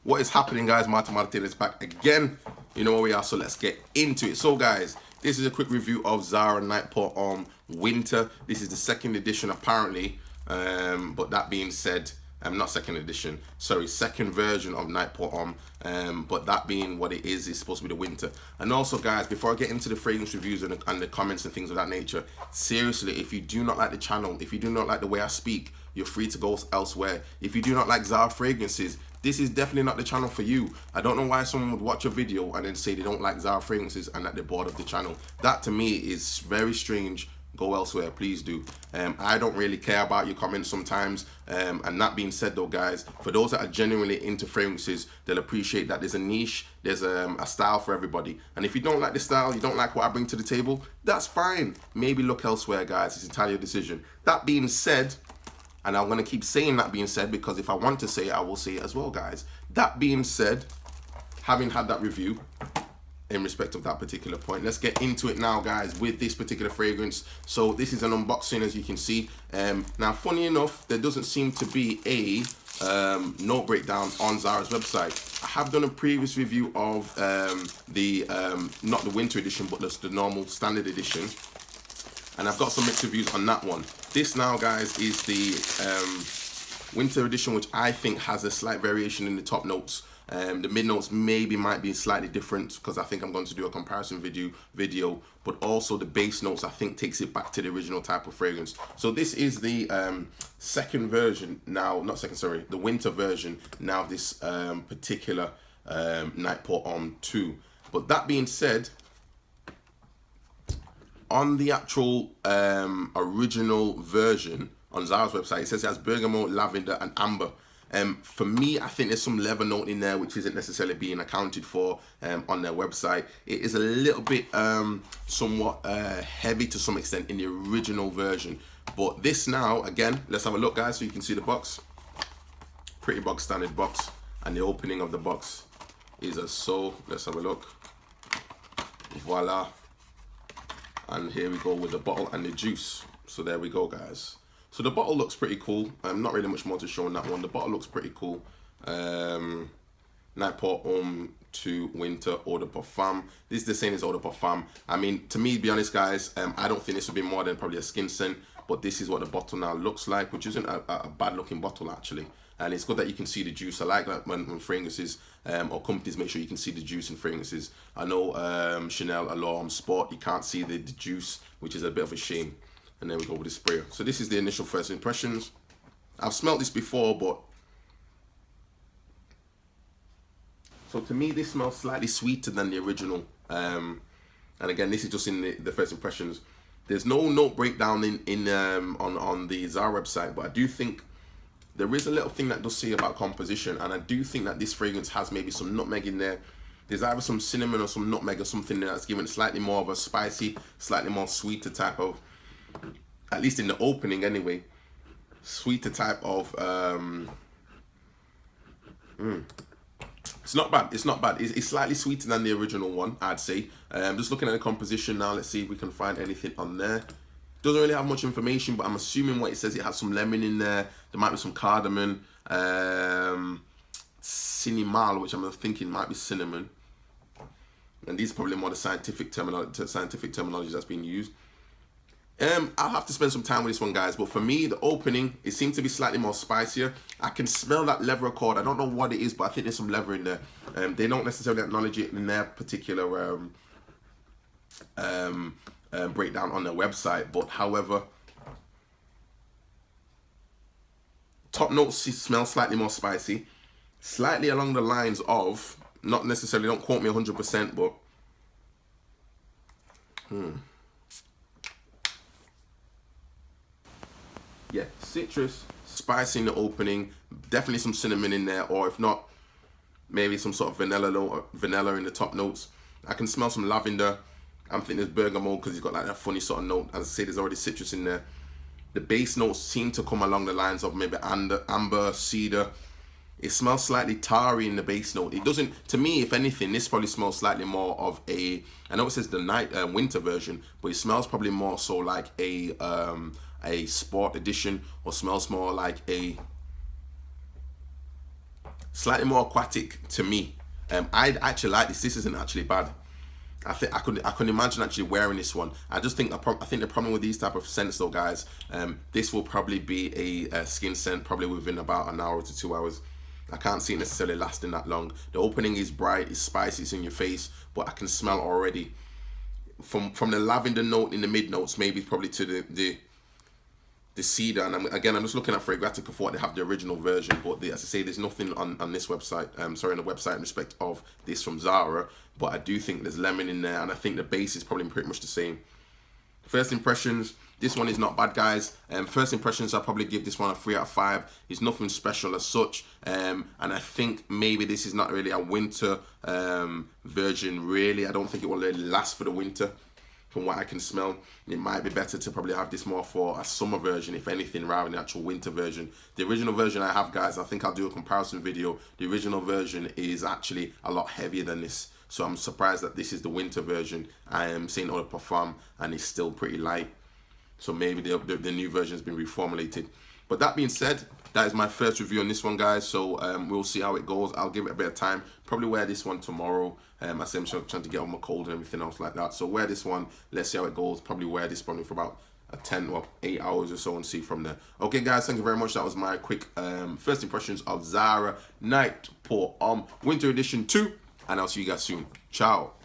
What is happening, guys? Martin is back again. You know where we are, so let's get into it. So guys, this is a quick review of Zara Nightport Homme Winter. This is the second edition apparently, but that being said, not second edition, sorry, second version of Nightport Homme, but that being what it is supposed to be the winter. And also guys, before I get into the fragrance reviews and the comments and things of that nature, seriously, if you do not like the channel, if you do not like the way I speak, you're free to go elsewhere. If you do not like Zara fragrances, this is definitely not the channel for you. I don't know why someone would watch a video and then say they don't like Zara fragrances and that they're bored of the channel. That to me is very strange. Go elsewhere, please do. I don't really care about your comments sometimes. And that being said though, guys, for those that are genuinely into fragrances, they'll appreciate that there's a niche, there's a style for everybody. And if you don't like the style, you don't like what I bring to the table, that's fine. Maybe look elsewhere, guys. It's entirely your decision. That being said, and I'm going to keep saying that being said, because if I want to say it, I will say it as well, guys. That being said, having had that review in respect of that particular point, let's get into it now, guys, with this particular fragrance. So this is an unboxing, as you can see. Now, funny enough, there doesn't seem to be a note breakdown on Zara's website. I have done a previous review of not the winter edition, but just the normal standard edition. And I've got some mixed reviews on that one. This now, guys, is the winter edition, which I think has a slight variation in the top notes. The mid notes might be slightly different because I think I'm going to do a comparison video, but also the base notes I think takes it back to the original type of fragrance. So this is the second version now, not second, sorry, the winter version now of this particular Nightport Homme 2. But that being said, on the actual original version on Zara's website, it says it has bergamot, lavender, and amber. For me, I think there's some leather note in there which isn't necessarily being accounted for on their website. It is a little bit somewhat heavy to some extent in the original version. But this now, again, let's have a look, guys, so you can see the box. Pretty box standard box, and the opening of the box is as so. Let's have a look. Voila. And here we go with the bottle and the juice. So there we go, guys. So the bottle looks pretty cool. Not really much more to show on that one. The bottle looks pretty cool. Nightport Homme 2 Winter Eau de Parfum. This is the same as Eau de Parfum. I mean, to me, to be honest, guys, I don't think this would be more than probably a skin scent. But this is what the bottle now looks like, which isn't a bad looking bottle, actually. And it's good that you can see the juice. I like that when fragrances or companies make sure you can see the juice in fragrances. I know Chanel, Allure, Sport, you can't see the juice, which is a bit of a shame. And there we go with the sprayer. So this is the initial first impressions. I've smelled this before, but so to me this smells slightly sweeter than the original. And again, this is just in the first impressions. There's no note breakdown on the Zara website, but I do think there is a little thing that does say about composition, and I do think that this fragrance has maybe some nutmeg in there. There's either some cinnamon or some nutmeg or something that's given slightly more of a spicy, slightly more sweeter type of, at least in the opening anyway, sweeter type of, it's not bad, it's not bad. It's slightly sweeter than the original one, I'd say. Just looking at the composition now, let's see if we can find anything on there. Doesn't really have much information, but I'm assuming what it says, it has some lemon in there. There might be some cardamom, cinnamon, which I'm thinking might be cinnamon. And these are probably more the scientific terminology that's being used. I'll have to spend some time with this one, guys. But for me, the opening, it seems to be slightly more spicier. I can smell that leather accord. I don't know what it is, but I think there's some leather in there. They don't necessarily acknowledge it in their particular breakdown on their website, but however, top notes smell slightly more spicy, slightly along the lines of, not necessarily, don't quote me 100%, but yeah, citrus, spice in the opening, definitely some cinnamon in there, or if not, maybe some sort of vanilla in the top notes. I can smell some lavender. I'm thinking there's bergamot because it's got like that funny sort of note. As I say, there's already citrus in there. The base notes seem to come along the lines of maybe amber, cedar. It smells slightly tarry in the base note. It doesn't, to me, if anything, this probably smells slightly more of a, I know it says the winter version, but it smells probably more so like a sport edition, or smells more like a slightly more aquatic to me. I actually like this. This isn't actually bad. I think I could imagine actually wearing this one. I just think I think the problem with these type of scents though, guys, this will probably be a skin scent probably within about an hour to 2 hours. I can't see it necessarily lasting that long. The opening is bright, it's spicy, it's in your face, but I can smell already from the lavender note in the mid notes, maybe probably to the cedar. And I'm just looking at Fragrantica for what they have the original version, but as I say, there's nothing on this website, sorry, on the website in respect of this from Zara, but I do think there's lemon in there, and I think the base is probably pretty much the same. First impressions, this one is not bad, guys. First impressions, I'll probably give this one a 3 out of 5. It's nothing special as such, and I think maybe this is not really a winter version, really. I don't think it will really last for the winter. From what I can smell, it might be better to probably have this more for a summer version, if anything, rather than the actual winter version. The original version I have, guys, I think I'll do a comparison video. The original version is actually a lot heavier than this. So I'm surprised that this is the winter version. I am seeing Eau de Parfum and it's still pretty light. So maybe the new version has been reformulated. But that being said, that is my first review on this one, guys. So we'll see how it goes. I'll give it a bit of time. Probably wear this one tomorrow. I say I'm trying to get on my cold and everything else like that. So wear this one. Let's see how it goes. Probably wear this probably for about 10 or 8 hours or so and see from there. Okay, guys, thank you very much. That was my quick first impressions of Zara Night Pour Homme Winter Edition 2. And I'll see you guys soon. Ciao.